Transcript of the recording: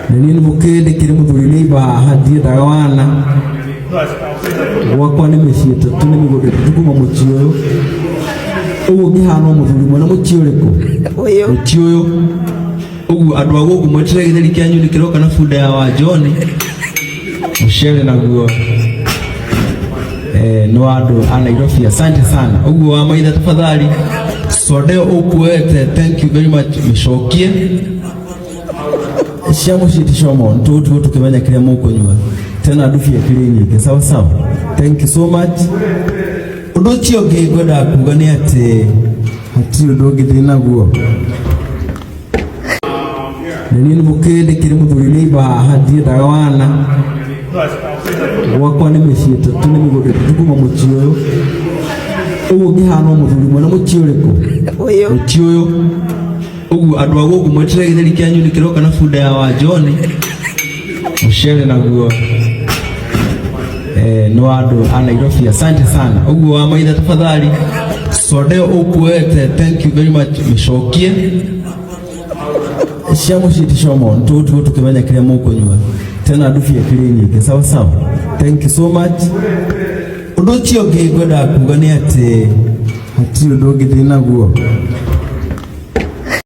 nini mukende kiri muthuri ba hadi dagawana wakwa ni meshita tuni migode tukuma muchioyo ugu gihano muthuri mwana muchioreko muchioyo ugu adwago kumwetere githeri kyanyu nikiroka na fuda ya wa John mushele na guo no ando Nairobi. Asante sana ugu wa maitha tafadhali sodeo ukuete. Thank you very much mishokie shamu shiti shomo ntutu tukimenya kile muko nywa tena adufi ya kliniki sawa sawa. Thank you so much udochio gegoda kugani ate hati udogi dina guo nini mukende kiri muthuri ba hadi dagawana wakwa ni meshita tuni migode tukuma muchioyo ugu gihano muthuri mwana muchioreko muchioyo ugu adwago kumwetere githeri kyanyu nikiroka na fuda ya wa John mushele na guo no ando Nairobi. Asante sana ugu wa maitha tafadhali sodeo ukuete. Thank you very much mishokie shamu shiti shomo ntutu tukimenya kile muko nywa tena adufi ya kliniki sawa sawa. Thank you so much udochio gegoda kugani ate hati udogi dina guo